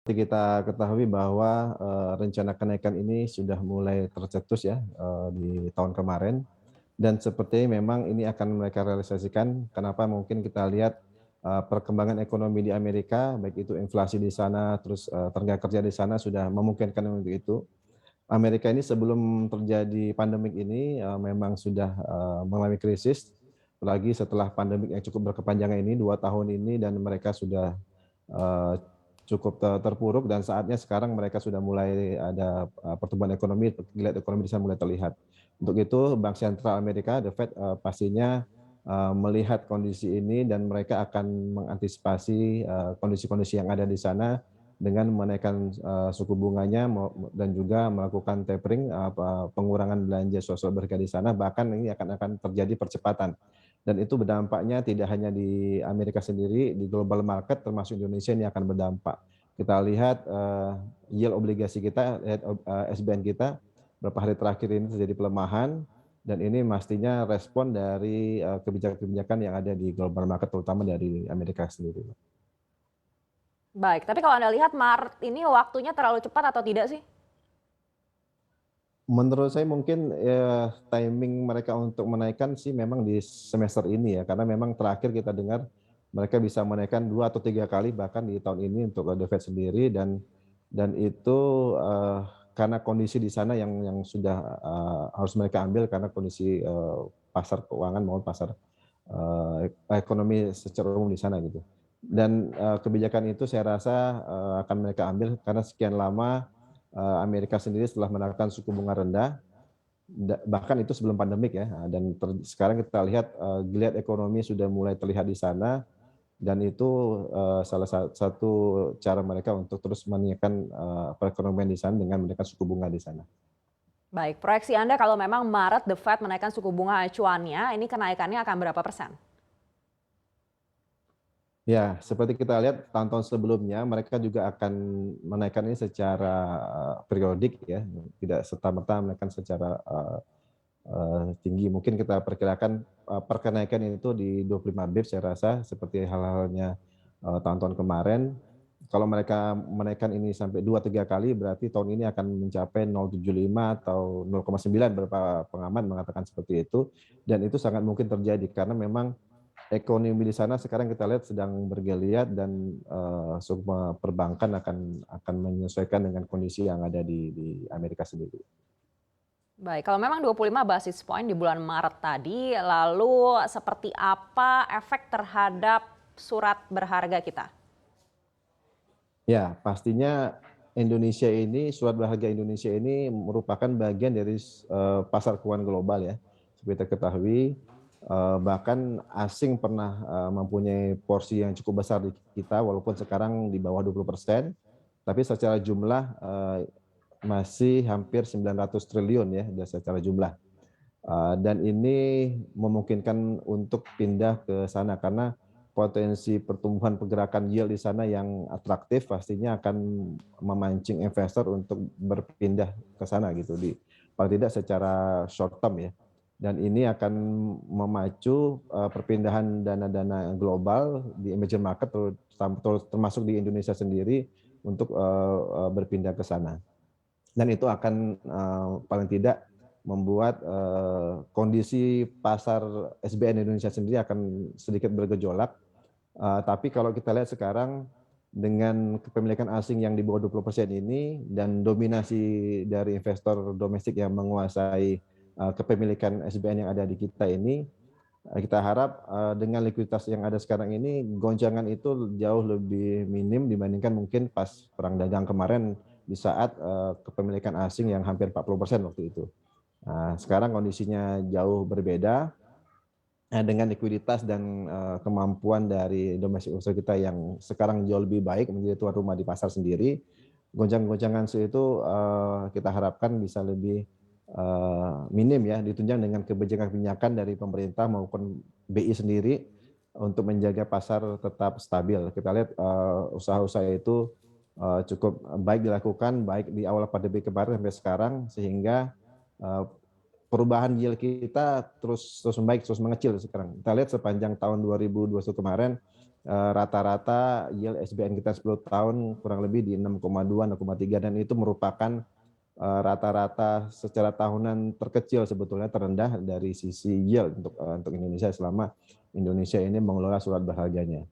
Kita ketahui bahwa rencana kenaikan ini sudah mulai tercetus ya di tahun kemarin dan seperti memang ini akan mereka realisasikan. Kenapa mungkin kita lihat perkembangan ekonomi di Amerika, baik itu inflasi di sana, terus tenaga kerja di sana sudah memungkinkan untuk itu. Amerika ini sebelum terjadi pandemik ini memang sudah mengalami krisis, apalagi setelah pandemik yang cukup berkepanjangan ini 2 tahun ini dan mereka sudah eh, cukup terpuruk dan saatnya sekarang mereka sudah mulai ada pertumbuhan ekonomi, geliat ekonomi di sana mulai terlihat. Untuk itu Bank Sentral Amerika, The Fed pastinya melihat kondisi ini dan mereka akan mengantisipasi kondisi-kondisi yang ada di sana dengan menaikkan suku bunganya dan juga melakukan tapering, pengurangan belanja sosial berharga di sana, bahkan ini akan terjadi percepatan. Dan itu berdampaknya tidak hanya di Amerika sendiri, di global market termasuk Indonesia ini akan berdampak. Kita lihat yield obligasi kita, SBN kita, beberapa hari terakhir ini terjadi pelemahan, dan ini mestinya respon dari kebijakan-kebijakan yang ada di global market, terutama dari Amerika sendiri. Baik, tapi kalau Anda lihat Maret ini waktunya terlalu cepat atau tidak sih? Menurut saya mungkin timing mereka untuk menaikkan sih memang di semester ini ya, karena memang terakhir kita dengar mereka bisa menaikkan 2 atau 3 kali bahkan di tahun ini untuk The Fed sendiri dan itu karena kondisi di sana yang sudah harus mereka ambil karena kondisi pasar keuangan maupun pasar ekonomi secara umum di sana gitu. Dan kebijakan itu saya rasa akan mereka ambil karena sekian lama Amerika sendiri setelah menaikkan suku bunga rendah, bahkan itu sebelum pandemik ya, dan sekarang kita lihat geliat ekonomi sudah mulai terlihat di sana, dan itu salah satu cara mereka untuk terus menaikkan perekonomian di sana dengan menaikkan suku bunga di sana. Baik, proyeksi Anda kalau memang Maret The Fed menaikkan suku bunga acuannya, ini kenaikannya akan berapa persen? Ya, seperti kita lihat tahun-tahun sebelumnya, mereka juga akan menaikkan ini secara periodik ya, tidak serta-merta menaikkan secara tinggi. Mungkin kita perkirakan perkenaikan itu di 25 bps saya rasa, seperti hal-halnya tahun-tahun kemarin. Kalau mereka menaikkan ini sampai 2-3 kali, berarti tahun ini akan mencapai 0,75 atau 0,9, beberapa pengamat mengatakan seperti itu. Dan itu sangat mungkin terjadi, karena memang ekonomi di sana sekarang kita lihat sedang bergeliat dan semua perbankan akan menyesuaikan dengan kondisi yang ada di Amerika sendiri. Baik, kalau memang 25 basis point di bulan Maret tadi, lalu seperti apa efek terhadap surat berharga kita? Ya, pastinya Indonesia ini, surat berharga Indonesia ini merupakan bagian dari pasar keuangan global ya. Seperti kita ketahui, bahkan asing pernah mempunyai porsi yang cukup besar di kita, walaupun sekarang di bawah 20%, tapi secara jumlah masih hampir 900 triliun ya secara jumlah. Dan ini memungkinkan untuk pindah ke sana karena potensi pertumbuhan pergerakan yield di sana yang atraktif pastinya akan memancing investor untuk berpindah ke sana gitu, paling tidak secara short term ya. Dan ini akan memacu perpindahan dana-dana global di emerging market termasuk di Indonesia sendiri untuk berpindah ke sana. Dan itu akan paling tidak membuat kondisi pasar SBN Indonesia sendiri akan sedikit bergejolak. Tapi kalau kita lihat sekarang dengan kepemilikan asing yang di bawah 20% ini dan dominasi dari investor domestik yang menguasai kepemilikan SBN yang ada di kita ini, kita harap dengan likuiditas yang ada sekarang ini, goncangan itu jauh lebih minim dibandingkan mungkin pas perang dagang kemarin di saat kepemilikan asing yang hampir 40% waktu itu. Nah, sekarang kondisinya jauh berbeda dengan likuiditas dan kemampuan dari domestik usaha kita yang sekarang jauh lebih baik menjadi tuan rumah di pasar sendiri. Goncangan-goncangan itu kita harapkan bisa lebih minim ya, ditunjang dengan kebijakan-kebijakan dari pemerintah maupun BI sendiri untuk menjaga pasar tetap stabil. Kita lihat usaha-usaha itu cukup baik dilakukan, baik di awal pandemi kemarin sampai sekarang, sehingga perubahan yield kita terus membaik, terus mengecil sekarang. Kita lihat sepanjang tahun 2021 kemarin, rata-rata yield SBN kita 10 tahun kurang lebih di 6,2, 6,3 dan itu merupakan rata-rata secara tahunan terkecil sebetulnya terendah dari sisi yield untuk Indonesia selama Indonesia ini mengelola surat berharganya.